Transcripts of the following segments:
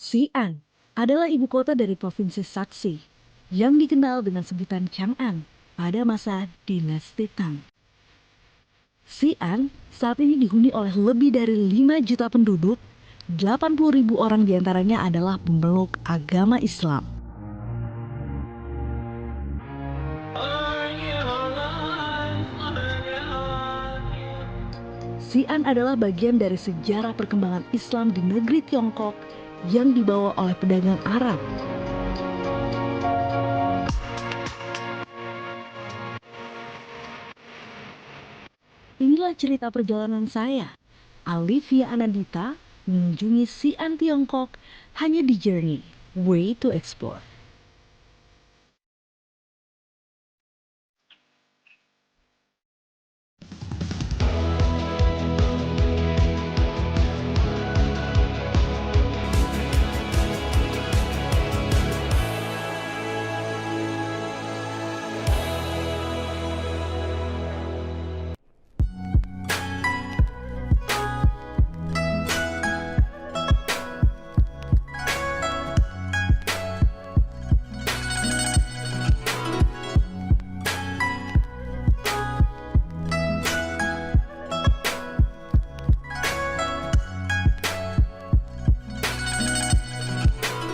Xi'an adalah ibu kota dari provinsi Shaxi yang dikenal dengan sebutan Chang'an pada masa dinasti Tang. Xi'an saat ini dihuni oleh lebih dari 5 juta penduduk, 80.000 orang diantaranya adalah pemeluk agama Islam. Xi'an adalah bagian dari sejarah perkembangan Islam di negeri Tiongkok yang dibawa oleh pedagang Arab. Inilah cerita perjalanan saya, Alivia Anandita, mengunjungi Xi'an Tiongkok hanya di Journey, Way to Explore.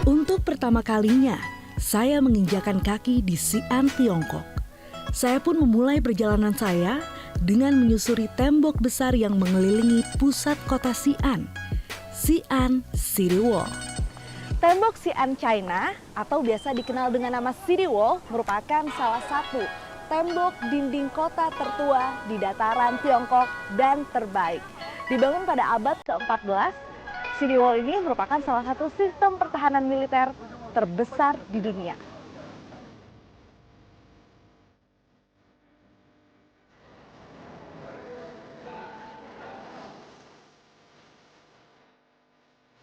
Untuk pertama kalinya, saya menginjakan kaki di Xi'an, Tiongkok. Saya pun memulai perjalanan saya dengan menyusuri tembok besar yang mengelilingi pusat kota Xi'an, Xi'an City Wall. Tembok Xi'an China atau biasa dikenal dengan nama City Wall merupakan salah satu tembok dinding kota tertua di dataran Tiongkok dan terbaik. Dibangun pada abad ke-14, City Wall ini merupakan salah satu sistem pertahanan militer terbesar di dunia.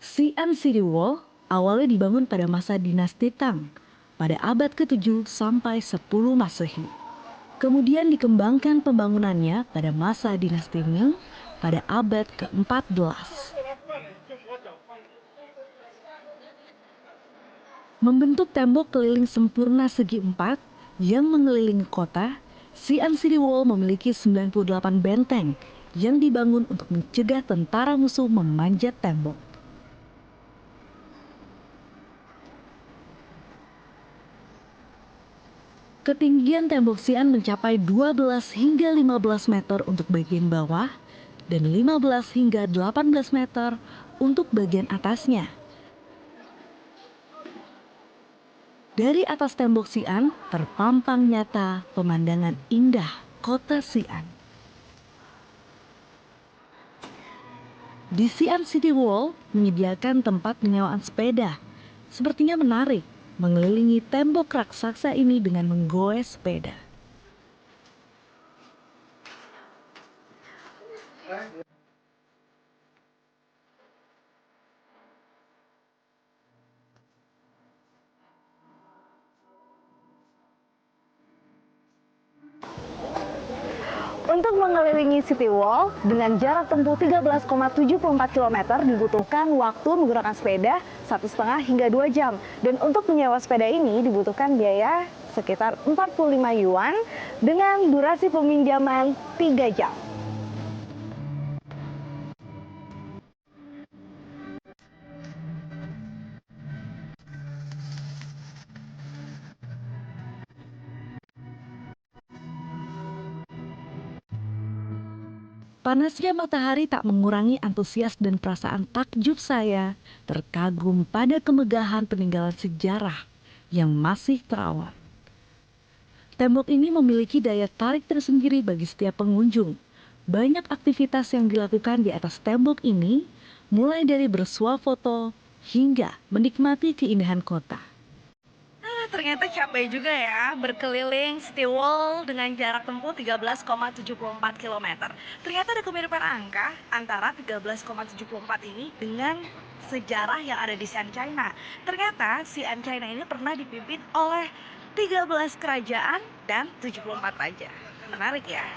Xi'an City Wall awalnya dibangun pada masa dinasti Tang pada abad ke-7 sampai 10 Masehi. Kemudian dikembangkan pembangunannya pada masa dinasti Ming pada abad ke-14. Membentuk tembok keliling sempurna segi empat yang mengelilingi kota, Xi'an City Wall memiliki 98 benteng yang dibangun untuk mencegah tentara musuh memanjat tembok. Ketinggian tembok Xi'an mencapai 12 hingga 15 meter untuk bagian bawah dan 15 hingga 18 meter untuk bagian atasnya. Dari atas tembok Xi'an terpampang nyata pemandangan indah kota Xi'an. Di Xi'an City Wall menyediakan tempat penyewaan sepeda. Sepertinya menarik mengelilingi tembok raksasa ini dengan menggoes sepeda. Untuk mengelilingi City Wall dengan jarak tempuh 13,74 km dibutuhkan waktu menggunakan sepeda 1,5 hingga 2 jam. Dan untuk menyewa sepeda ini dibutuhkan biaya sekitar 45 yuan dengan durasi peminjaman 3 jam. Panasnya matahari tak mengurangi antusias dan perasaan takjub saya terkagum pada kemegahan peninggalan sejarah yang masih terawat. Tembok ini memiliki daya tarik tersendiri bagi setiap pengunjung. Banyak aktivitas yang dilakukan di atas tembok ini, mulai dari bersuah foto hingga menikmati keindahan kota. Ternyata capek juga ya berkeliling City Wall dengan jarak tempuh 13,74 km. Ternyata ada kemiripan angka antara 13,74 ini dengan sejarah yang ada di Xi'an China. Ternyata Xi'an China ini pernah dipimpin oleh 13 kerajaan dan 74 raja. Menarik ya.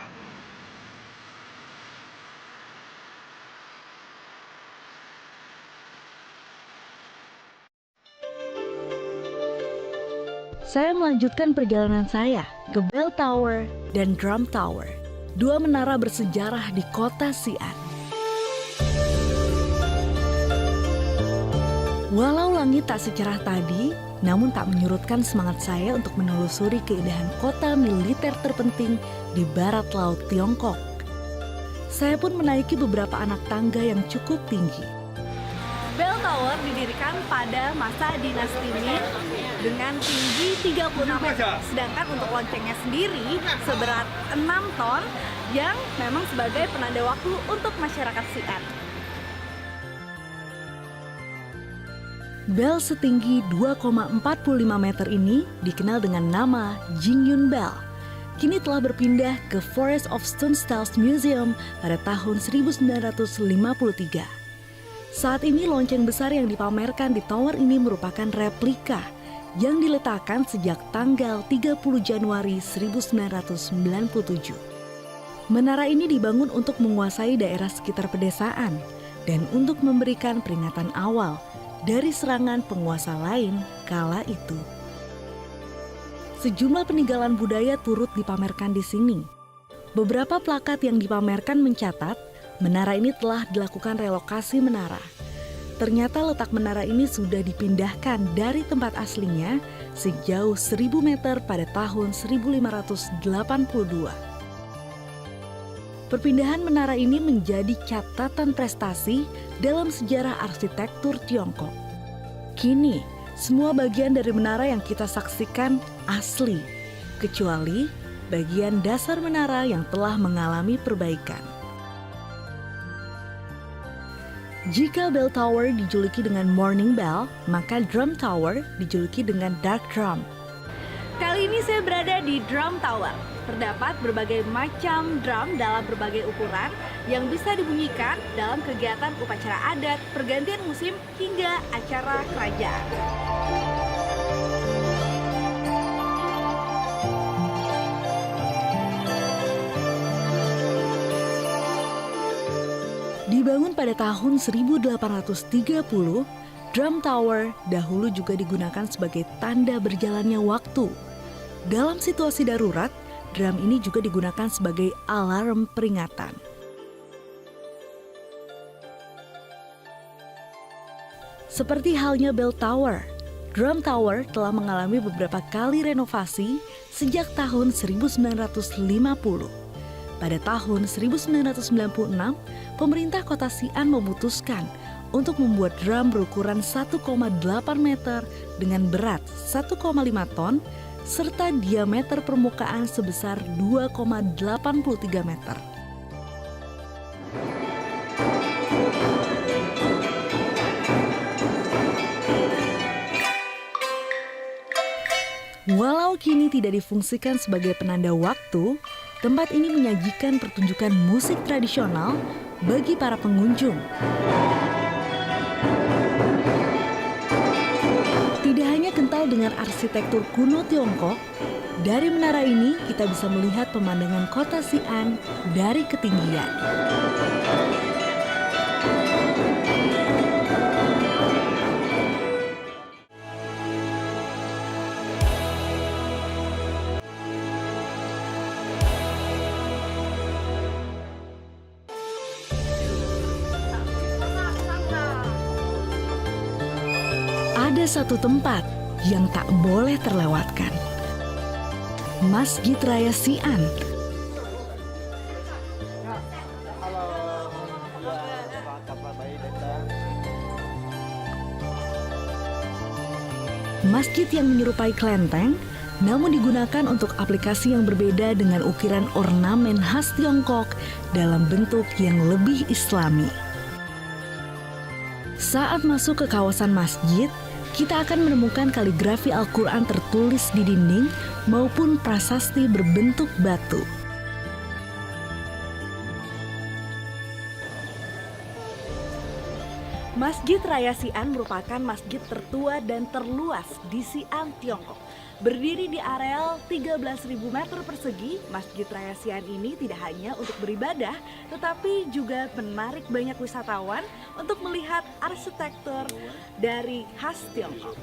Saya melanjutkan perjalanan saya ke Bell Tower dan Drum Tower, dua menara bersejarah di kota Xi'an. Walau langit tak secerah tadi, namun tak menyurutkan semangat saya untuk menelusuri keindahan kota militer terpenting di barat laut Tiongkok. Saya pun menaiki beberapa anak tangga yang cukup tinggi. Bell Tower didirikan pada masa dinasti Ming dengan tinggi 36 meter. Sedangkan untuk loncengnya sendiri seberat 6 ton yang memang sebagai penanda waktu untuk masyarakat Xi'an. Bell setinggi 2,45 meter ini dikenal dengan nama Jingyun Bell. Kini telah berpindah ke Forest of Stone Styles Museum pada tahun 1953. Saat ini lonceng besar yang dipamerkan di tower ini merupakan replika yang diletakkan sejak tanggal 30 Januari 1997. Menara ini dibangun untuk menguasai daerah sekitar pedesaan dan untuk memberikan peringatan awal dari serangan penguasa lain kala itu. Sejumlah peninggalan budaya turut dipamerkan di sini. Beberapa plakat yang dipamerkan mencatat menara ini telah dilakukan relokasi menara. Ternyata letak menara ini sudah dipindahkan dari tempat aslinya sejauh 1000 meter pada tahun 1582. Perpindahan menara ini menjadi catatan prestasi dalam sejarah arsitektur Tiongkok. Kini, semua bagian dari menara yang kita saksikan asli, kecuali bagian dasar menara yang telah mengalami perbaikan. Jika Bell Tower dijuluki dengan Morning Bell, maka Drum Tower dijuluki dengan Dark Drum. Kali ini saya berada di Drum Tower. Terdapat berbagai macam drum dalam berbagai ukuran yang bisa dibunyikan dalam kegiatan upacara adat, pergantian musim, hingga acara kerajaan. Dibangun pada tahun 1830, Drum Tower dahulu juga digunakan sebagai tanda berjalannya waktu. Dalam situasi darurat, drum ini juga digunakan sebagai alarm peringatan. Seperti halnya Bell Tower, Drum Tower telah mengalami beberapa kali renovasi sejak tahun 1950. Pada tahun 1996, pemerintah kota Xi'an memutuskan untuk membuat drum berukuran 1,8 meter dengan berat 1,5 ton serta diameter permukaan sebesar 2,83 meter. Walau kini tidak difungsikan sebagai penanda waktu, tempat ini menyajikan pertunjukan musik tradisional bagi para pengunjung. Tidak hanya kental dengan arsitektur kuno Tiongkok, dari menara ini kita bisa melihat pemandangan kota Xi'an dari ketinggian. Ada satu tempat yang tak boleh terlewatkan. Masjid Raya Xi'an. Masjid yang menyerupai kelenteng, namun digunakan untuk aplikasi yang berbeda dengan ukiran ornamen khas Tiongkok dalam bentuk yang lebih islami. Saat masuk ke kawasan masjid, kita akan menemukan kaligrafi Al-Quran tertulis di dinding maupun prasasti berbentuk batu. Masjid Raya Xi'an merupakan masjid tertua dan terluas di Xi'an, Tiongkok. Berdiri di areal 13.000 meter persegi, Masjid Raya Xi'an ini tidak hanya untuk beribadah, tetapi juga menarik banyak wisatawan untuk melihat arsitektur dari khas Tiongkok.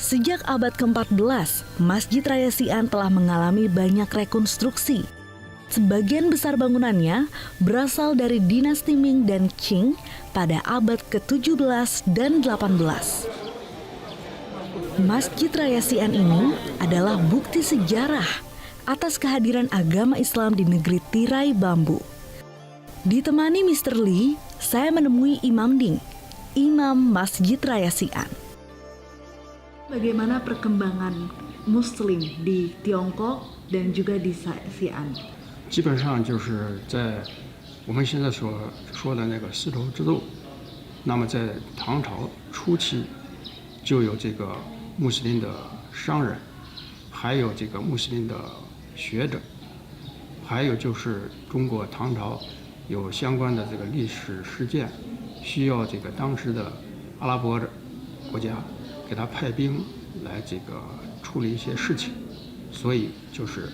Sejak abad ke-14, Masjid Raya Xi'an telah mengalami banyak rekonstruksi. Sebagian besar bangunannya berasal dari dinasti Ming dan Qing pada abad ke-17 dan 18. Masjid Raya Xi'an ini adalah bukti sejarah atas kehadiran agama Islam di negeri tirai bambu. Ditemani Mr. Lee, saya menemui Imam Ding, Imam Masjid Raya Xi'an. Bagaimana perkembangan Muslim di Tiongkok dan juga di Xi'an? 基本上就是在我们现在所说的那个丝绸之路，那么在唐朝初期就有这个穆斯林的商人，还有这个穆斯林的学者，还有就是中国唐朝有相关的这个历史事件，需要这个当时的阿拉伯国家给他派兵来这个处理一些事情，所以就是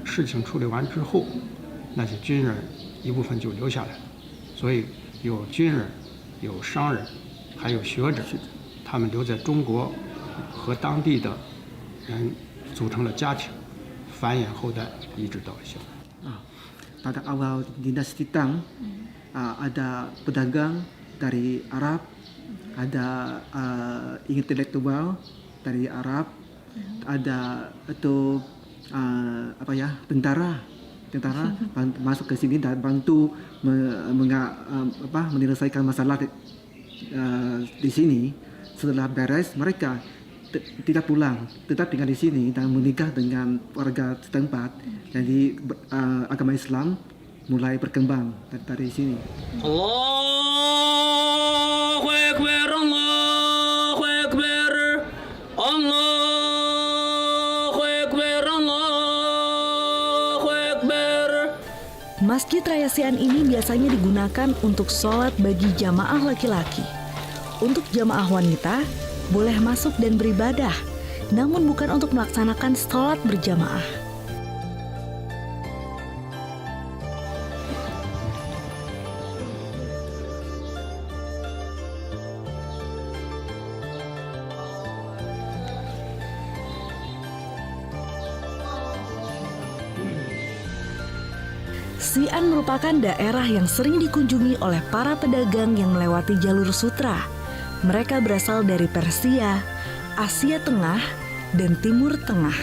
事情处理完之后，那些军人一部分就留下来了，所以有军人、有商人，还有学者，他们留在中国和当地的人组成了家庭，繁衍后代，一直到现在。Pada awal dinasti Tang, ada pedagang dari Arab, ada intelektual dari Arab, ada itu tentara masuk ke sini dan bantu menyelesaikan masalah di sini. Setelah beres, mereka tidak pulang, tetap tinggal di sini dan menikah dengan warga setempat. Jadi agama Islam mulai berkembang dari sini. Allahu Akbar, Allahu Akbar, Allahu Akbar, Allahu Akbar. Masjid Raya Xi'an ini biasanya digunakan untuk sholat bagi jamaah laki-laki. Untuk jamaah wanita, boleh masuk dan beribadah, namun bukan untuk melaksanakan sholat berjamaah. Xi'an merupakan daerah yang sering dikunjungi oleh para pedagang yang melewati jalur sutra. Mereka berasal dari Persia, Asia Tengah, dan Timur Tengah.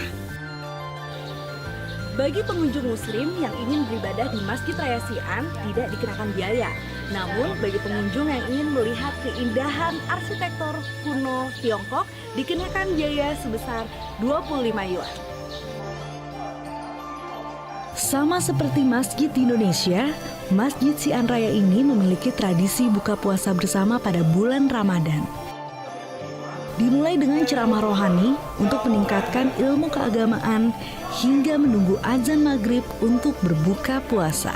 Bagi pengunjung muslim yang ingin beribadah di Masjid Raya Xi'an tidak dikenakan biaya. Namun bagi pengunjung yang ingin melihat keindahan arsitektur kuno Tiongkok dikenakan biaya sebesar 25 yuan. Sama seperti masjid di Indonesia, Masjid Xi'an Raya ini memiliki tradisi buka puasa bersama pada bulan Ramadan. Dimulai dengan ceramah rohani untuk meningkatkan ilmu keagamaan hingga menunggu azan maghrib untuk berbuka puasa.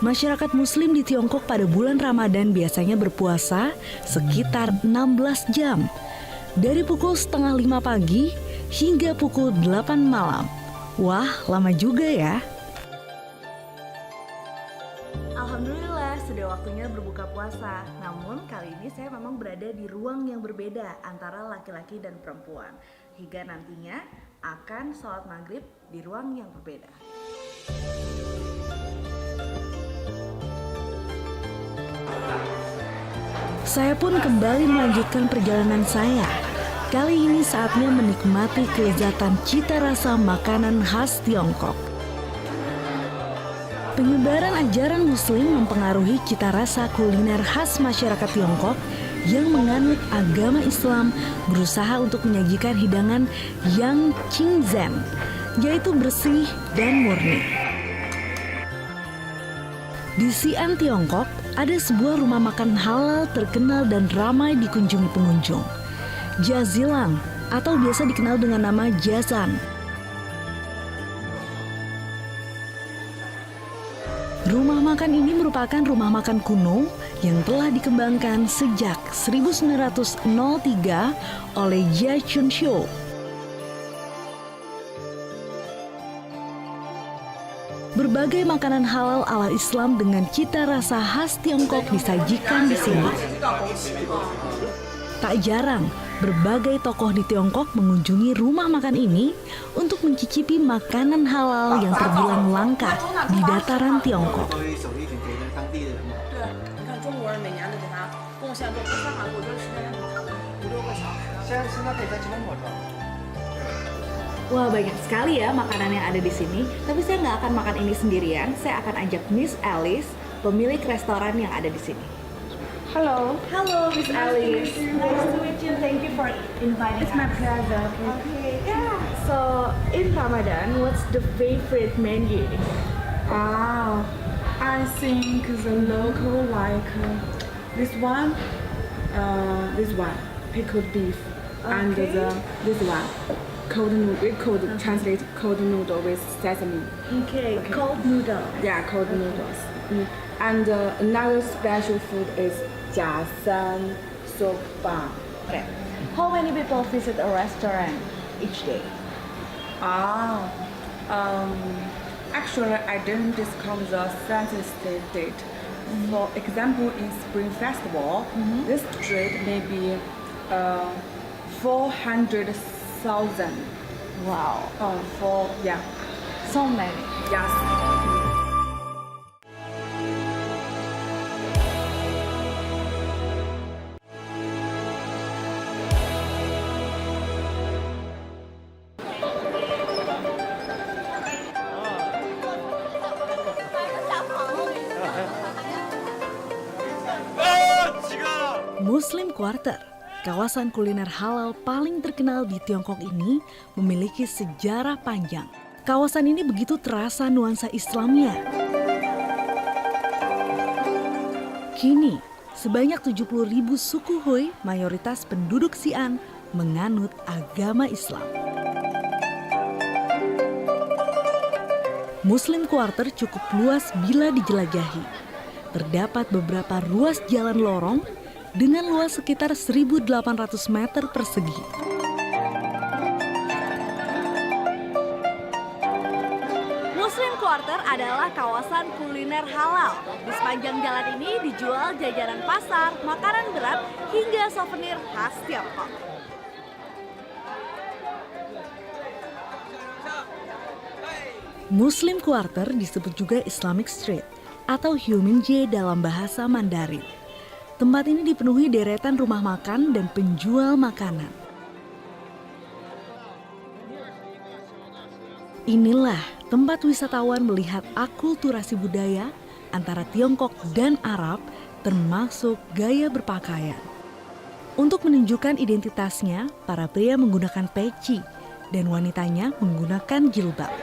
Masyarakat muslim di Tiongkok pada bulan Ramadan biasanya berpuasa sekitar 16 jam, dari pukul 4:30 pagi hingga pukul 8 malam. Wah, lama juga ya. Alhamdulillah, sudah waktunya berbuka puasa. Namun kali ini saya memang berada di ruang yang berbeda antara laki-laki dan perempuan. Hingga nantinya akan sholat maghrib di ruang yang berbeda. Saya pun kembali melanjutkan perjalanan saya. Kali ini saatnya menikmati kelezatan cita rasa makanan khas Tiongkok. Penyebaran ajaran Muslim mempengaruhi cita rasa kuliner khas masyarakat Tiongkok yang menganut agama Islam berusaha untuk menyajikan hidangan yang Qingzhen, yaitu bersih dan murni. Di Xi'an, Tiongkok, ada sebuah rumah makan halal terkenal dan ramai dikunjungi pengunjung. Jazilang atau biasa dikenal dengan nama Jazan. Rumah makan ini merupakan rumah makan kuno yang telah dikembangkan sejak 1903 oleh Jia Chunxiu. Berbagai makanan halal ala Islam dengan cita rasa khas Tiongkok disajikan di sini. Tak jarang, berbagai tokoh di Tiongkok mengunjungi rumah makan ini untuk mencicipi makanan halal yang terbilang langka di dataran Tiongkok. 手艺品给了当地的人嘛。对，你看中国人每年都给他贡献都不上海，我觉得时间很长，5、6个小时。现在可以在吉隆坡找。 Wah, banyak sekali ya makanan yang ada di sini. Tapi saya nggak akan makan ini sendirian. Saya akan ajak Miss Alice, pemilik restoran yang ada di sini. Hello. Halo, Miss Alice. Nice to meet you. Thank you for inviting It's my us. pleasure. Okay, yeah. So in Ramadan, what's the favorite menu? I think the local like this one, pickled beef, and this one, cold noodle. We could translate cold noodle with sesame. Okay, cold noodle. Yeah, cold noodles. And another special food is jiasan soba. Okay. How many people visit a restaurant each day? Actually, I didn't discount the census date. For example, in Spring Festival, this street may be 400,000. Wow, Yeah, so many. yes. Muslim Quarter, kawasan kuliner halal paling terkenal di Tiongkok ini, memiliki sejarah panjang. Kawasan ini begitu terasa nuansa Islamnya. Kini, sebanyak 70.000 suku Hui, mayoritas penduduk Xi'an, menganut agama Islam. Muslim Quarter cukup luas bila dijelajahi. Terdapat beberapa ruas jalan lorong dengan luas sekitar 1.800 meter persegi. Muslim Quarter adalah kawasan kuliner halal. Di sepanjang jalan ini dijual jajanan pasar, makanan berat, hingga souvenir khas Tiongkok. Muslim Quarter disebut juga Islamic Street atau Huminjie dalam bahasa Mandarin. Tempat ini dipenuhi deretan rumah makan dan penjual makanan. Inilah tempat wisatawan melihat akulturasi budaya antara Tiongkok dan Arab, termasuk gaya berpakaian. Untuk menunjukkan identitasnya, para pria menggunakan peci dan wanitanya menggunakan jilbab.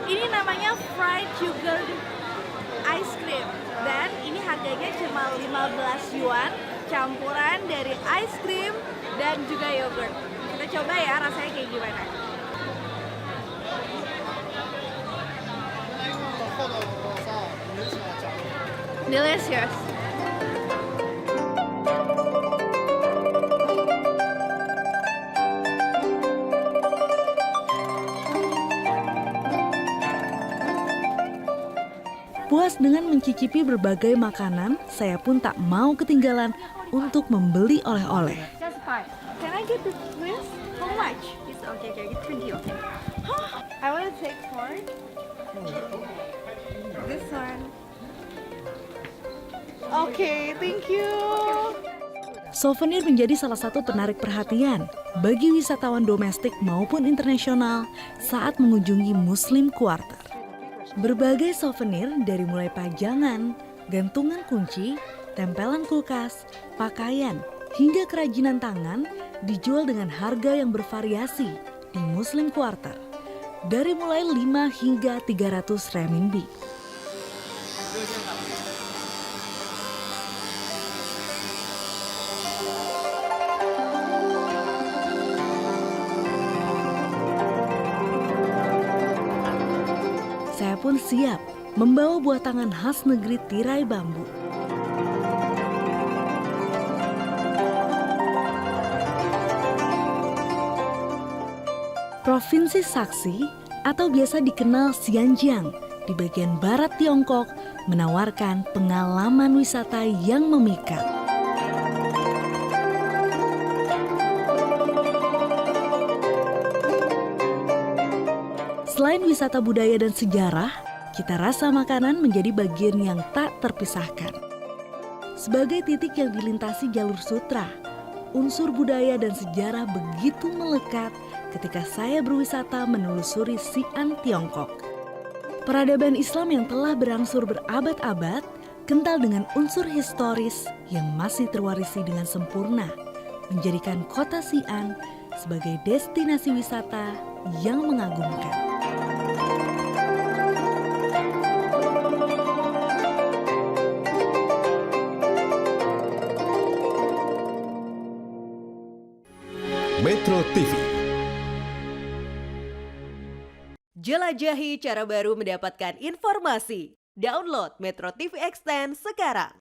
Ini namanya fried sugar ice cream dan ini harganya cuma 15 yuan, campuran dari ice cream dan juga yogurt. Kita coba ya rasanya kayak gimana. Delicious. Puas dengan mencicipi berbagai makanan, saya pun tak mau ketinggalan untuk membeli oleh-oleh. Just 5. Can I get this please? How much? It's okay, it's 20, okay. I want to take 4. This one. Okay, thank you. Souvenir menjadi salah satu penarik perhatian bagi wisatawan domestik maupun internasional saat mengunjungi Muslim Quarter. Berbagai souvenir dari mulai pajangan, gantungan kunci, tempelan kulkas, pakaian, hingga kerajinan tangan dijual dengan harga yang bervariasi di Muslim Quarter. Dari mulai 5 hingga 300 renminbi. Saya pun siap membawa buah tangan khas negeri tirai bambu. Provinsi Shaxi atau biasa dikenal Xinjiang di bagian barat Tiongkok menawarkan pengalaman wisata yang memikat. Selain wisata budaya dan sejarah, cita rasa makanan menjadi bagian yang tak terpisahkan. Sebagai titik yang dilintasi jalur sutra, unsur budaya dan sejarah begitu melekat ketika saya berwisata menelusuri Xi'an, Tiongkok. Peradaban Islam yang telah berangsur berabad-abad, kental dengan unsur historis yang masih terwarisi dengan sempurna, menjadikan kota Xi'an sebagai destinasi wisata yang mengagumkan. Metro TV. Jelajahi cara baru mendapatkan informasi. Download Metro TV Extend sekarang.